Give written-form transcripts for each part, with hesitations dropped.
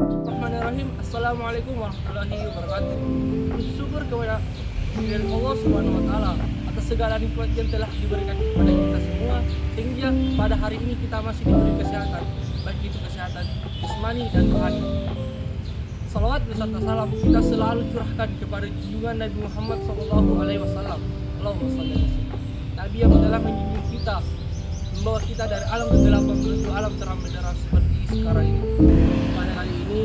Bismillahirrahmanirrahim. Assalamualaikum warahmatullahi wabarakatuh. Syukur kepada Allah Subhanahu wa taala atas segala nikmat yang telah diberikan kepada kita semua, sehingga pada hari ini kita masih diberi kesehatan, baik itu kesehatan jasmani dan rohani. Salawat beserta salam kita selalu curahkan kepada junjungan Nabi Muhammad SAW. Allahumma shalli alaihi wasallam. Nabi yang telah menjunjung kita, membawa kita dari alam kegelapan menuju alam terang benderang seperti sekarang ini. Pada kali ini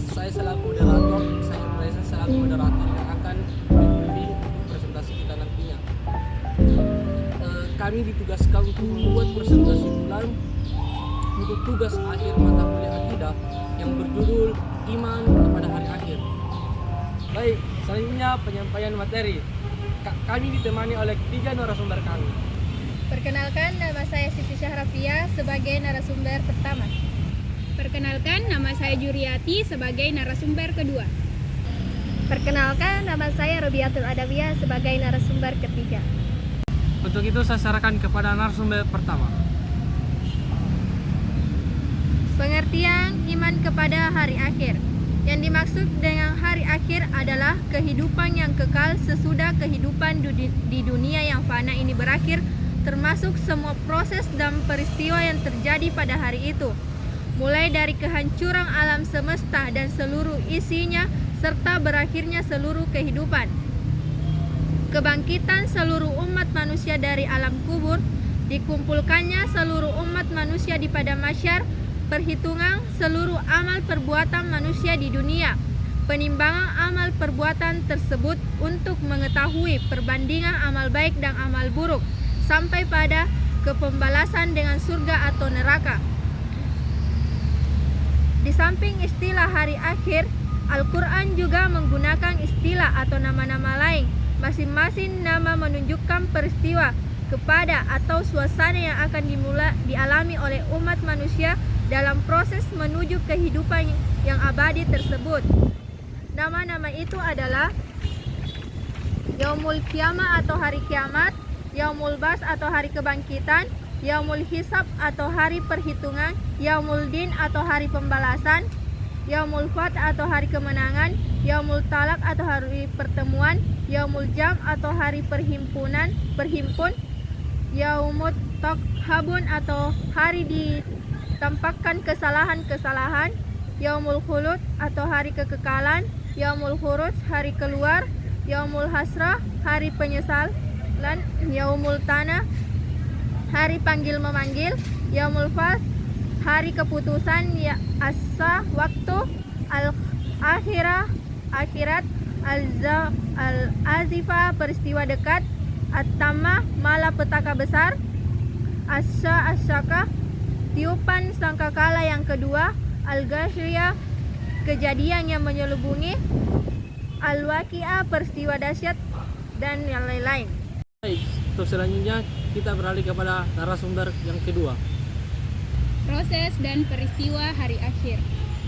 saya selaku moderator yang akan membimbing untuk presentasi kita nantinya. Kami ditugaskan untuk membuat presentasi ulang untuk tugas akhir mata kuliah akidah yang berjudul Iman kepada Hari Akhir. Baik, selanjutnya penyampaian materi. Kami ditemani oleh ketiga narasumber kami. Perkenalkan, nama saya Siti Syahrafia sebagai narasumber pertama. Perkenalkan, nama saya Juriati sebagai narasumber kedua. Perkenalkan, nama saya Robiatul Adawiyah sebagai narasumber ketiga. Untuk itu saya sarankan kepada narasumber pertama. Pengertian iman kepada hari akhir. Yang dimaksud dengan hari akhir adalah kehidupan yang kekal sesudah kehidupan di dunia yang fana ini berakhir, termasuk semua proses dan peristiwa yang terjadi pada hari itu, mulai dari kehancuran alam semesta dan seluruh isinya serta berakhirnya seluruh kehidupan, kebangkitan seluruh umat manusia dari alam kubur, dikumpulkannya seluruh umat manusia di padang mahsyar, perhitungan seluruh amal perbuatan manusia di dunia, penimbangan amal perbuatan tersebut untuk mengetahui perbandingan amal baik dan amal buruk, sampai pada kepembalasan dengan surga atau neraka. Di samping istilah hari akhir, Al-Quran juga menggunakan istilah atau nama-nama lain. Masing-masing nama menunjukkan peristiwa kepada atau suasana yang akan dialami oleh umat manusia dalam proses menuju kehidupan yang abadi tersebut. Nama-nama itu adalah Yaumul Qiyamah atau hari kiamat, Yaumul Bas atau hari kebangkitan, Yaumul Hisab atau hari perhitungan, Yaumul Din atau hari pembalasan, Yaumul Fat atau hari kemenangan, Yaumul Talak atau hari pertemuan, Yaumul Jam atau hari berhimpun, Yaumut Takhabun atau hari ditampakkan kesalahan-kesalahan, Yaumul Khulud atau hari kekekalan, Yaumul Khuruj hari keluar, Yaumul Hasrah hari penyesalan, Yaumul Tanah hari panggil memanggil, Yaumul Fas hari keputusan, ya asa waktu, akhirat, al-azifa peristiwa dekat, at-tamah malapetaka besar, asyaka tiupan sangkakala yang kedua, al-ghasyiyah kejadian yang menyelubungi, al-waqi'ah peristiwa dahsyat, dan yang lain-lain. Baik, untuk selanjutnya kita beralih kepada narasumber yang kedua. Proses dan peristiwa hari akhir.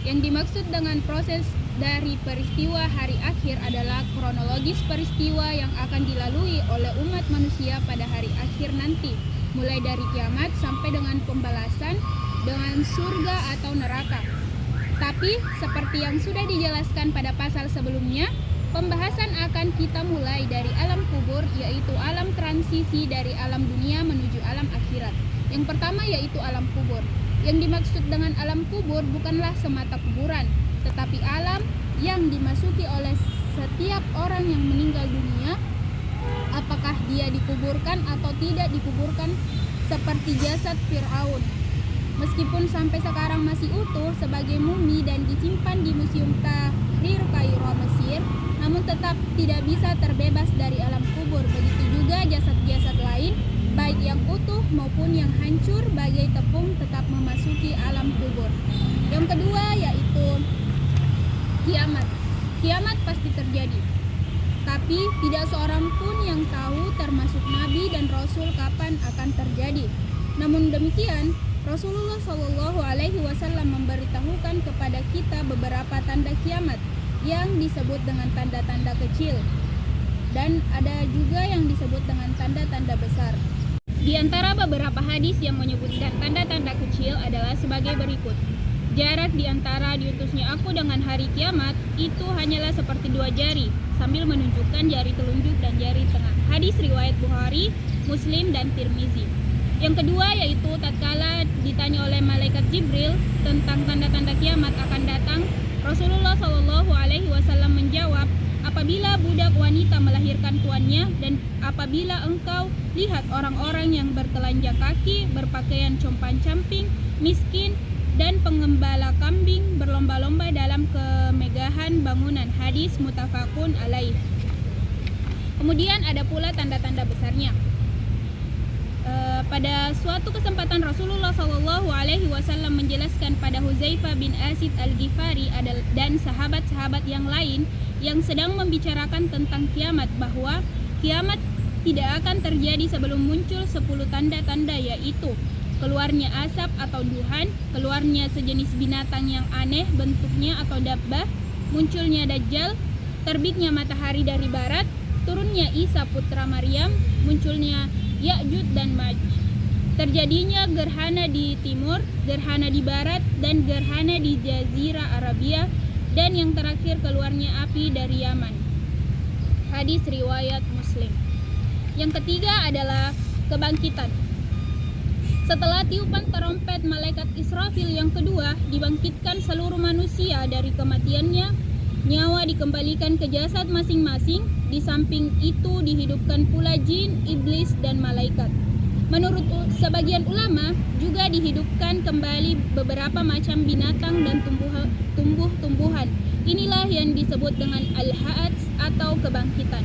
Yang dimaksud dengan proses dari peristiwa hari akhir adalah kronologis peristiwa yang akan dilalui oleh umat manusia pada hari akhir nanti, mulai dari kiamat sampai dengan pembalasan dengan surga atau neraka. Tapi seperti yang sudah dijelaskan pada pasal sebelumnya, pembahasan akan kita mulai dari alam kubur, yaitu alam transisi dari alam dunia menuju alam akhirat. Yang pertama yaitu alam kubur. Yang dimaksud dengan alam kubur bukanlah semata kuburan, tetapi alam yang dimasuki oleh setiap orang yang meninggal dunia, apakah dia dikuburkan atau tidak dikuburkan, seperti jasad Fir'aun. Meskipun sampai sekarang masih utuh sebagai mumi dan disimpan di Museum Tahrir Kairo, Mesir, namun tetap tidak bisa terbebas dari alam kubur. Begitu juga jasad-jasad lain, baik yang utuh maupun yang hancur bagai tepung, tetap memasuki alam kubur. Yang kedua yaitu kiamat. Kiamat pasti terjadi, tapi tidak seorang pun yang tahu, termasuk Nabi dan Rasul, kapan akan terjadi. Namun demikian, Rasulullah SAW memberitahukan kepada kita beberapa tanda kiamat yang disebut dengan tanda-tanda kecil, dan ada juga yang disebut dengan tanda-tanda besar. Di antara beberapa hadis yang menyebutkan tanda-tanda kecil adalah sebagai berikut. Jarak di antara diutusnya aku dengan hari kiamat itu hanyalah seperti 2 jari, sambil menunjukkan jari telunjuk dan jari tengah. Hadis riwayat Bukhari, Muslim, dan Tirmizi. Yang kedua yaitu tatkala ditanya oleh malaikat Jibril tentang tanda-tanda kiamat akan datang, Rasulullah SAW menjawab, apabila budak wanita melahirkan tuannya dan apabila engkau lihat orang-orang yang bertelanjang kaki, berpakaian compang-camping, miskin, dan pengembala kambing berlomba-lomba dalam kemegahan bangunan. Hadis muttafaqun alaih. Kemudian ada pula tanda-tanda besarnya. Pada suatu kesempatan Rasulullah SAW menjelaskan pada Huzaifah bin Asid al-Ghifari dan sahabat-sahabat yang lain yang sedang membicarakan tentang kiamat bahwa kiamat tidak akan terjadi sebelum muncul 10 tanda-tanda, yaitu keluarnya asap atau duhan, keluarnya sejenis binatang yang aneh bentuknya atau dabbah, munculnya Dajjal, terbitnya matahari dari barat, turunnya Isa putra Maryam, munculnya Ya'juj dan Ma'juj, terjadinya gerhana di timur, gerhana di barat, dan gerhana di Jazirah Arabia, dan yang terakhir keluarnya api dari Yaman. Hadis riwayat Muslim. Yang ketiga adalah kebangkitan. Setelah tiupan terompet malaikat Israfil yang kedua, dibangkitkan seluruh manusia dari kematiannya, nyawa dikembalikan ke jasad masing-masing, di samping itu dihidupkan pula jin, iblis, dan malaikat. Menurut sebagian ulama, juga dihidupkan kembali beberapa macam binatang dan tumbuh-tumbuhan. Inilah yang disebut dengan al-ha'ats atau kebangkitan.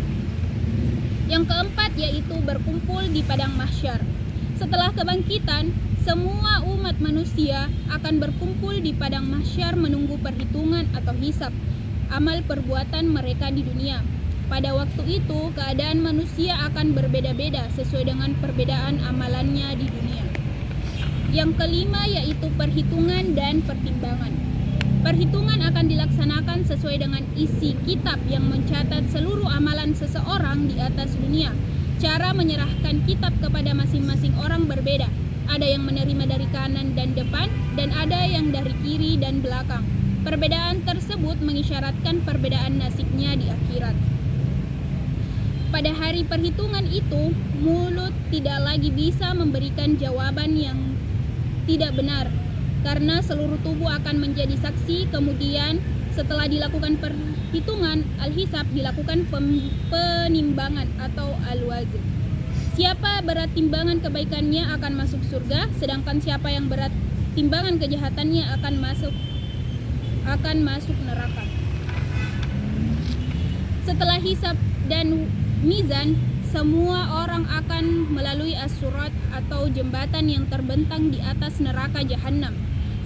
Yang keempat yaitu berkumpul di padang mahsyar. Setelah kebangkitan, semua umat manusia akan berkumpul di padang mahsyar menunggu perhitungan atau hisab amal perbuatan mereka di dunia. Pada waktu itu, keadaan manusia akan berbeda-beda sesuai dengan perbedaan amalannya di dunia. Yang kelima yaitu perhitungan dan pertimbangan. Perhitungan akan dilaksanakan sesuai dengan isi kitab yang mencatat seluruh amalan seseorang di atas dunia. Cara menyerahkan kitab kepada masing-masing orang berbeda. Ada yang menerima dari kanan dan depan, dan ada yang dari kiri dan belakang. Perbedaan tersebut mengisyaratkan perbedaan nasibnya di akhirat. Pada hari perhitungan itu, mulut tidak lagi bisa memberikan jawaban yang tidak benar, karena seluruh tubuh akan menjadi saksi. Kemudian setelah dilakukan perhitungan, al-hisab, dilakukan penimbangan atau al-wazn. Siapa berat timbangan kebaikannya akan masuk surga, sedangkan siapa yang berat timbangan kejahatannya akan masuk neraka. Setelah hisab dan mizan, semua orang akan melalui as-surat atau jembatan yang terbentang di atas neraka jahanam.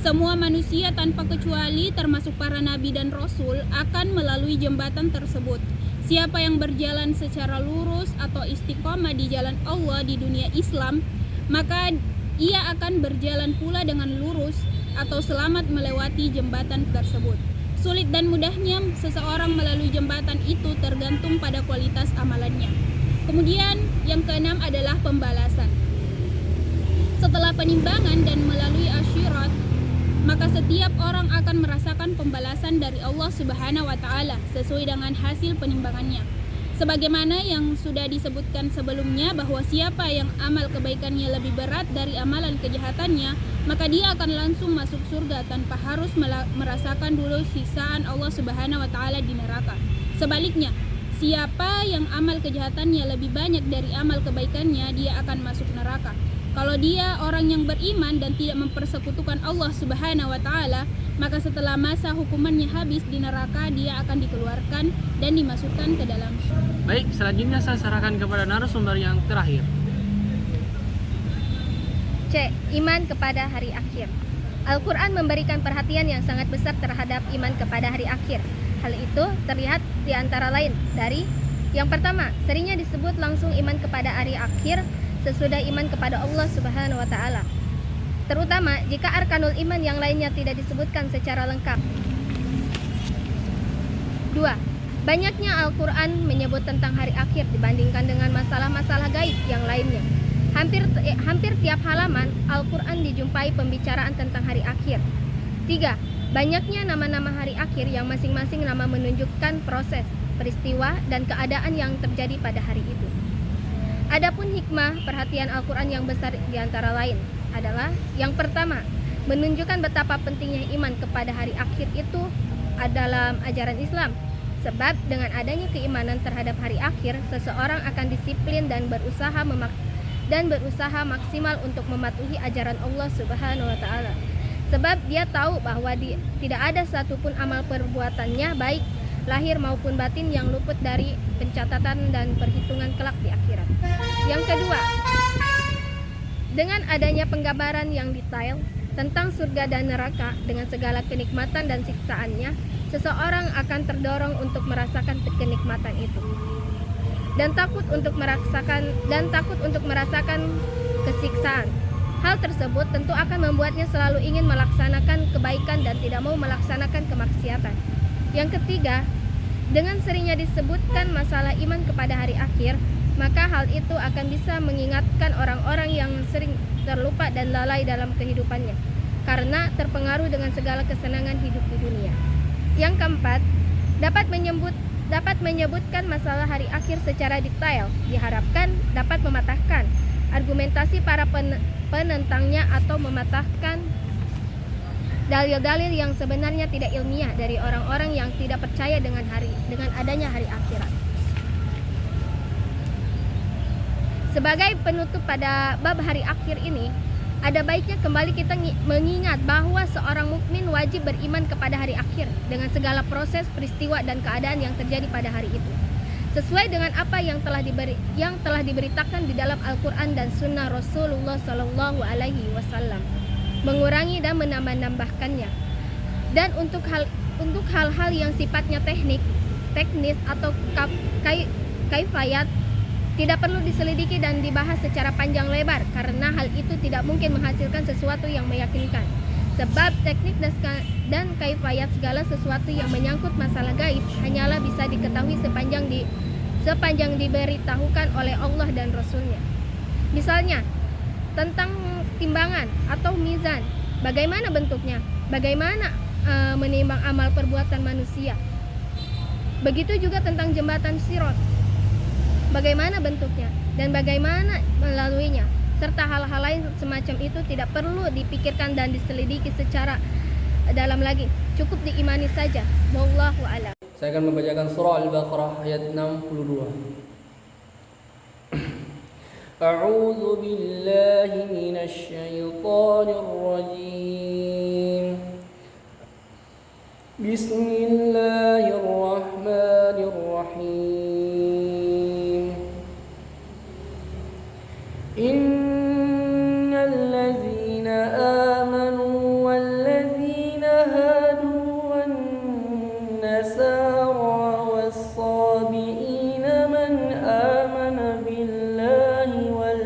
Semua manusia tanpa kecuali termasuk para nabi dan rasul akan melalui jembatan tersebut. Siapa yang berjalan secara lurus atau istiqomah di jalan Allah di dunia Islam, maka ia akan berjalan pula dengan lurus atau selamat melewati jembatan tersebut. Sulit dan mudahnya seseorang melalui jembatan itu tergantung pada kualitas amalannya. Kemudian yang keenam adalah pembalasan. Setelah penimbangan dan melalui asyirat, maka setiap orang akan merasakan pembalasan dari Allah Subhanahu wa Ta'ala sesuai dengan hasil penimbangannya. Sebagaimana yang sudah disebutkan sebelumnya bahwa siapa yang amal kebaikannya lebih berat dari amalan kejahatannya, maka dia akan langsung masuk surga tanpa harus merasakan dulu siksaan Allah Subhanahu wa Ta'ala di neraka. Sebaliknya, siapa yang amal kejahatannya lebih banyak dari amal kebaikannya, dia akan masuk neraka. Kalau dia orang yang beriman dan tidak mempersekutukan Allah Subhanahu wa Ta'ala, maka setelah masa hukumannya habis di neraka, dia akan dikeluarkan dan dimasukkan ke dalam surga. Baik, selanjutnya saya serahkan kepada narasumber yang terakhir. C. Iman kepada hari akhir. Al-Quran memberikan perhatian yang sangat besar terhadap iman kepada hari akhir. Hal itu terlihat di antara lain dari yang pertama, seringnya disebut langsung iman kepada hari akhir sesudah iman kepada Allah Subhanahu wa Ta'ala, terutama jika arkanul iman yang lainnya tidak disebutkan secara lengkap. 2. Banyaknya Al-Quran menyebut tentang hari akhir dibandingkan dengan masalah-masalah gaib yang lainnya. Hampir tiap halaman Al-Quran dijumpai pembicaraan tentang hari akhir. Ketiga, banyaknya nama-nama hari akhir yang masing-masing nama menunjukkan proses, peristiwa, dan keadaan yang terjadi pada hari itu. Adapun hikmah perhatian Al-Quran yang besar di antara lain adalah yang pertama, menunjukkan betapa pentingnya iman kepada hari akhir itu dalam ajaran Islam. Sebab dengan adanya keimanan terhadap hari akhir, seseorang akan disiplin dan berusaha maksimal untuk mematuhi ajaran Allah Subhanahu wa taala. Sebab dia tahu bahwa tidak ada satupun amal perbuatannya baik lahir maupun batin yang luput dari pencatatan dan perhitungan kelak di akhirat. Yang kedua, dengan adanya penggambaran yang detail tentang surga dan neraka dengan segala kenikmatan dan siksaannya, seseorang akan terdorong untuk merasakan kenikmatan itu dan takut untuk merasakan kesiksaan. Hal tersebut tentu akan membuatnya selalu ingin melaksanakan kebaikan dan tidak mau melaksanakan kemaksiatan. Yang ketiga, dengan seringnya disebutkan masalah iman kepada hari akhir, maka hal itu akan bisa mengingatkan orang-orang yang sering terlupa dan lalai dalam kehidupannya karena terpengaruh dengan segala kesenangan hidup di dunia. Yang keempat, dapat menyebutkan masalah hari akhir secara detail, diharapkan dapat mematahkan argumentasi para penentangnya atau mematahkan dalil-dalil yang sebenarnya tidak ilmiah dari orang-orang yang tidak percaya dengan adanya hari akhirat. Sebagai penutup pada bab hari akhir ini, ada baiknya kembali kita mengingat bahwa seorang mukmin wajib beriman kepada hari akhir dengan segala proses, peristiwa, dan keadaan yang terjadi pada hari itu, sesuai dengan apa yang telah diberitakan di dalam Al-Quran dan Sunnah Rasulullah Sallallahu Alaihi Wasallam, mengurangi dan menambah-nambahkannya. Dan untuk hal-hal yang sifatnya teknis atau kaifayat tidak perlu diselidiki dan dibahas secara panjang lebar karena hal itu tidak mungkin menghasilkan sesuatu yang meyakinkan. Sebab teknik dan kaifayat segala sesuatu yang menyangkut masalah gaib hanyalah bisa diketahui sepanjang diberitahukan oleh Allah dan Rasulnya. Misalnya, tentang timbangan atau mizan, bagaimana bentuknya, bagaimana menimbang amal perbuatan manusia. Begitu juga tentang jembatan Sirat, bagaimana bentuknya dan bagaimana melaluinya, serta hal-hal lain semacam itu tidak perlu dipikirkan dan diselidiki secara dalam lagi, cukup diimani saja. Wallahu a'lam. Saya akan membacakan surah Al-Baqarah ayat 62. A'udzu billahi minasy syaithanir rajim. Bismillahirrahmanirrahim. Innal ladzina amanu wal ladzina hadu wan nasara was sabiina man amana billahi wal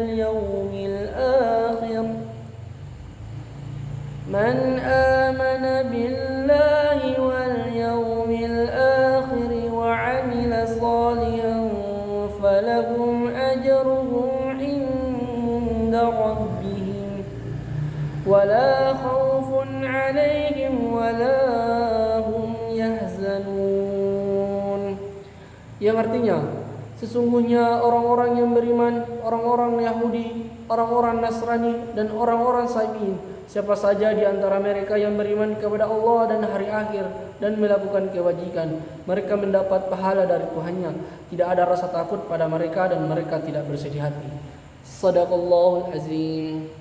yawmil akhir wa 'amila salihan falahum ajruhum 'inda rabbihim wala khaufun 'alaihim wala hum yahzanun. Yang artinya, sesungguhnya orang-orang yang beriman, orang-orang Yahudi, orang-orang Nasrani, dan orang-orang Sabiin, siapa saja di antara mereka yang beriman kepada Allah dan hari akhir dan melakukan kebajikan, mereka mendapat pahala dari Tuhannya. Tidak ada rasa takut pada mereka dan mereka tidak bersedih hati. Shadaqallahul azim.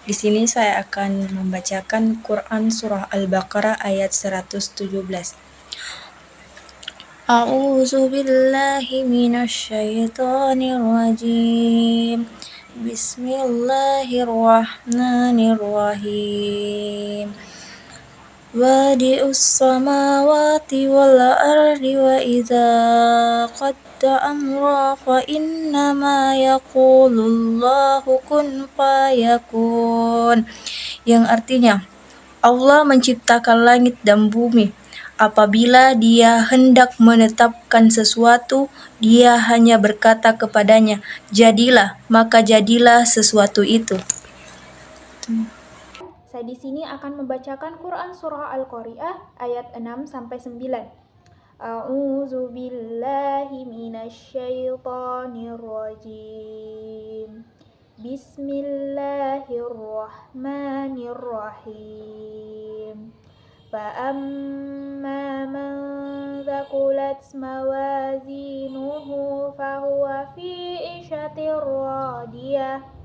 Di sini saya akan membacakan Quran surah Al-Baqarah ayat 117. A'udzu billahi minasy syaithanir rajim. Bismillahirrahmanirrahim. Badi'us samawati wal ardi wa idza qadda amra fa innama yaqulullahu kun fayakun. Yang artinya, Allah menciptakan langit dan bumi. Apabila Dia hendak menetapkan sesuatu, Dia hanya berkata kepadanya, jadilah, maka jadilah sesuatu itu. Saya di sini akan membacakan Quran Surah Al-Qari'ah ayat 6 sampai 9. A'udzu billahi minasyaitonir rajim. Bismillahirrahmanirrahim. فأما من ثقلت موازينه فهو في عيشة راضية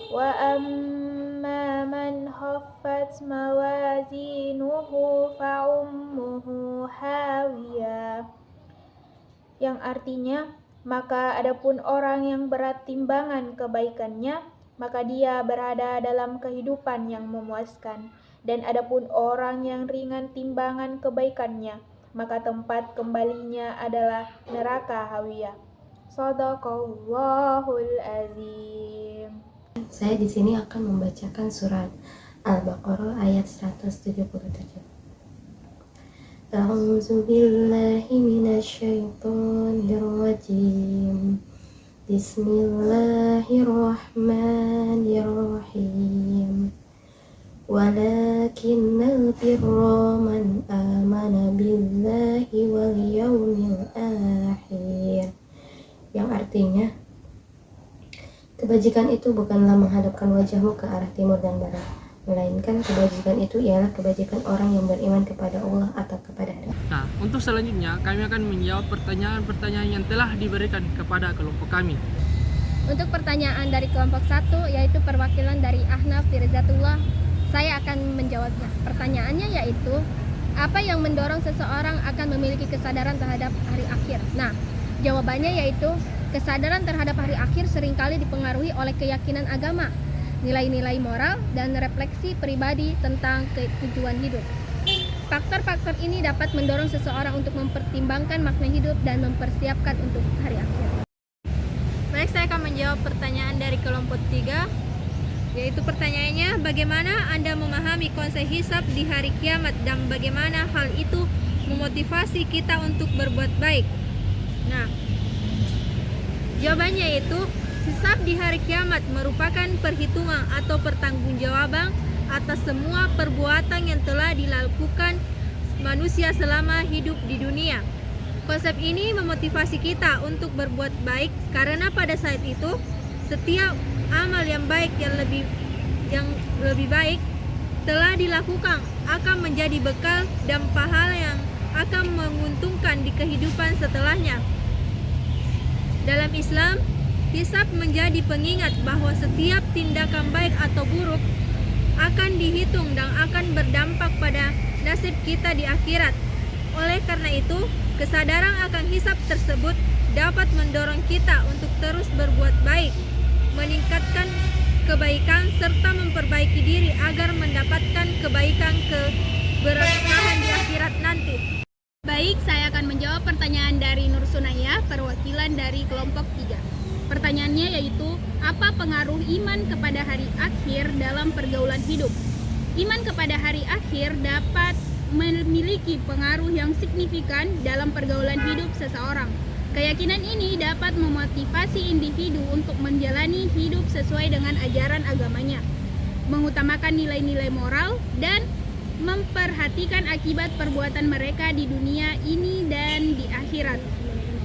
وأما من خفت موازينه فأمه هاوية, yang artinya, maka adapun orang yang berat timbangan kebaikannya, maka dia berada dalam kehidupan yang memuaskan. Dan adapun orang yang ringan timbangan kebaikannya, maka tempat kembalinya adalah neraka hawiyah. Shadaqallahul azim. Saya di sini akan membacakan surat Al-Baqarah ayat 177. A'udzu billahi minasyaitonir rajim. Bismillahirrahmanirrahim. Walakinnal birra man amana billahi wal yawmil akhir, yang artinya, kebajikan itu bukanlah menghadapkan wajahmu ke arah timur dan barat, melainkan kebajikan itu ialah kebajikan orang yang beriman kepada Allah atau kepada hari. Nah, untuk selanjutnya kami akan menjawab pertanyaan-pertanyaan yang telah diberikan kepada kelompok kami. Untuk pertanyaan dari kelompok 1, yaitu perwakilan dari Ahnaf Firzatullah, saya akan menjawabnya. Pertanyaannya yaitu, apa yang mendorong seseorang akan memiliki kesadaran terhadap hari akhir? Nah, jawabannya yaitu, kesadaran terhadap hari akhir seringkali dipengaruhi oleh keyakinan agama, nilai-nilai moral, dan refleksi pribadi tentang tujuan hidup. Faktor-faktor ini dapat mendorong seseorang untuk mempertimbangkan makna hidup dan mempersiapkan untuk hari akhir. Baik, saya akan menjawab pertanyaan dari kelompok 3, yaitu pertanyaannya, bagaimana Anda memahami konsep hisab di hari kiamat dan bagaimana hal itu memotivasi kita untuk berbuat baik? Nah, jawabannya yaitu, hisab di hari kiamat merupakan perhitungan atau pertanggungjawaban atas semua perbuatan yang telah dilakukan manusia selama hidup di dunia. Konsep ini memotivasi kita untuk berbuat baik karena pada saat itu setiap amal yang baik yang lebih baik telah dilakukan akan menjadi bekal dan pahala yang akan menguntungkan di kehidupan setelahnya. Dalam Islam, hisab menjadi pengingat bahwa setiap tindakan baik atau buruk akan dihitung dan akan berdampak pada nasib kita di akhirat. Oleh karena itu, kesadaran akan hisab tersebut dapat mendorong kita untuk terus berbuat baik, meningkatkan kebaikan, serta memperbaiki diri agar mendapatkan kebaikan keberkahan di akhirat nanti. Baik, saya akan menjawab pertanyaan dari Nur Sunaya, perwakilan dari kelompok 3. Pertanyaannya yaitu, apa pengaruh iman kepada hari akhir dalam pergaulan hidup? Iman kepada hari akhir dapat memiliki pengaruh yang signifikan dalam pergaulan hidup seseorang. Keyakinan ini dapat memotivasi individu untuk menjalani hidup sesuai dengan ajaran agamanya, mengutamakan nilai-nilai moral, dan memperhatikan akibat perbuatan mereka di dunia ini dan di akhirat.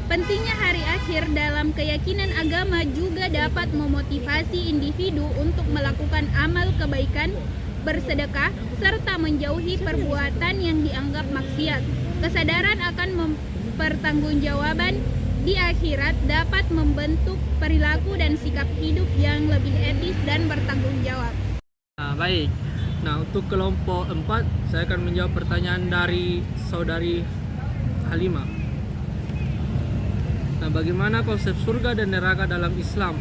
Pentingnya hari akhir dalam keyakinan agama juga dapat memotivasi individu untuk melakukan amal kebaikan, bersedekah, serta menjauhi perbuatan yang dianggap maksiat. Kesadaran akan mempertanggungjawaban di akhirat dapat membentuk perilaku dan sikap hidup yang lebih etis dan bertanggung jawab. Baik. Nah, untuk kelompok 4, saya akan menjawab pertanyaan dari saudari Halimah. Nah, bagaimana konsep surga dan neraka dalam Islam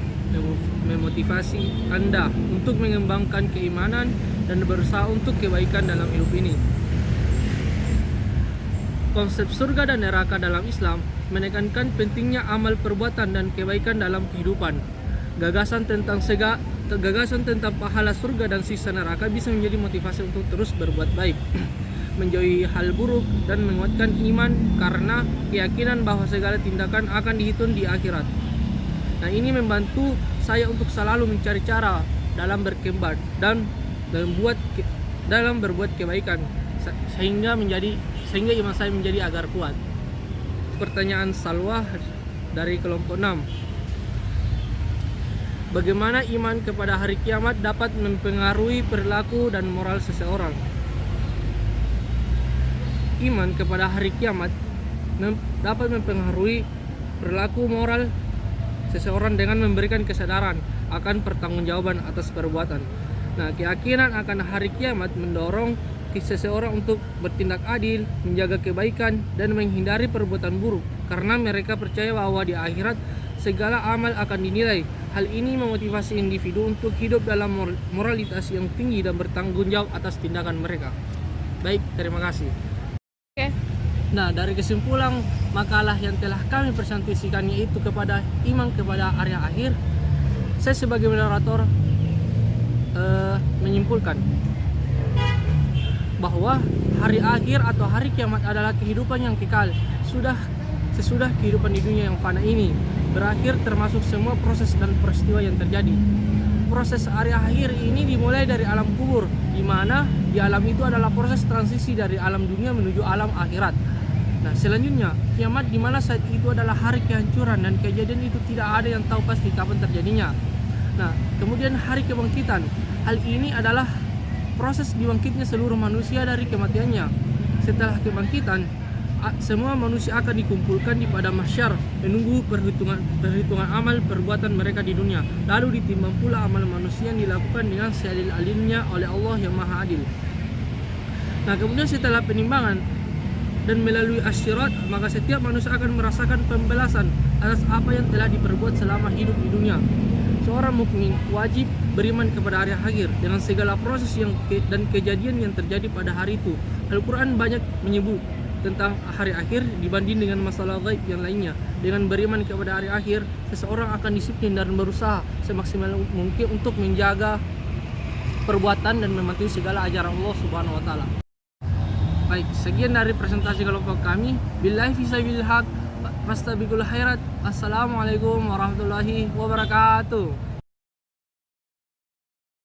memotivasi Anda untuk mengembangkan keimanan dan berusaha untuk kebaikan dalam hidup ini? Konsep surga dan neraka dalam Islam menekankan pentingnya amal perbuatan dan kebaikan dalam kehidupan. Gagasan tentang pahala surga dan siksa neraka bisa menjadi motivasi untuk terus berbuat baik, menjauhi hal buruk, dan menguatkan iman karena keyakinan bahwa segala tindakan akan dihitung di akhirat. Nah, ini membantu saya untuk selalu mencari cara dalam berkembang dan dalam berbuat kebaikan sehingga iman saya menjadi agar kuat. Pertanyaan Salwah dari kelompok 6. Bagaimana iman kepada hari kiamat dapat mempengaruhi perilaku dan moral seseorang? Iman kepada hari kiamat dapat mempengaruhi perilaku moral seseorang dengan memberikan kesadaran akan pertanggungjawaban atas perbuatan. Nah, keyakinan akan hari kiamat mendorong seseorang untuk bertindak adil, menjaga kebaikan, dan menghindari perbuatan buruk karena mereka percaya bahwa di akhirat segala amal akan dinilai. Hal ini memotivasi individu untuk hidup dalam moralitas yang tinggi dan bertanggung jawab atas tindakan mereka. Baik, terima kasih. Oke. Nah, dari kesimpulan makalah yang telah kami presentasikan yaitu kepada iman kepada hari akhir, saya sebagai moderator menyimpulkan bahwa hari akhir atau hari kiamat adalah kehidupan yang kekal sesudah kehidupan di dunia yang fana ini berakhir, termasuk semua proses dan peristiwa yang terjadi. Proses hari akhir ini dimulai dari alam kubur, di mana di alam itu adalah proses transisi dari alam dunia menuju alam akhirat. Nah, selanjutnya kiamat, di mana saat itu adalah hari kehancuran dan kejadian itu tidak ada yang tahu pasti kapan terjadinya. Nah, kemudian hari kebangkitan. Hal ini adalah proses dibangkitnya seluruh manusia dari kematiannya. Setelah kebangkitan, semua manusia akan dikumpulkan di padang mahsyar menunggu perhitungan amal perbuatan mereka di dunia. Lalu ditimbang pula amal manusia yang dilakukan dengan seadil-adilnya oleh Allah yang Maha Adil. Nah, kemudian setelah penimbangan dan melalui asyirat, maka setiap manusia akan merasakan pembalasan atas apa yang telah diperbuat selama hidup di dunia. Seorang mukmin wajib beriman kepada hari akhir dengan segala proses dan kejadian yang terjadi pada hari itu. Al-Quran banyak menyebut tentang hari akhir dibanding dengan masalah gaib yang lainnya. Dengan beriman kepada hari akhir, seseorang akan disiplin dan berusaha semaksimal mungkin untuk menjaga perbuatan dan mematuhi segala ajaran Allah Subhanahu wa taala. Baik, sekian dari presentasi kelompok kami. Billahi fisabilil haq, fastabiqul khairat. Assalamualaikum warahmatullahi wabarakatuh.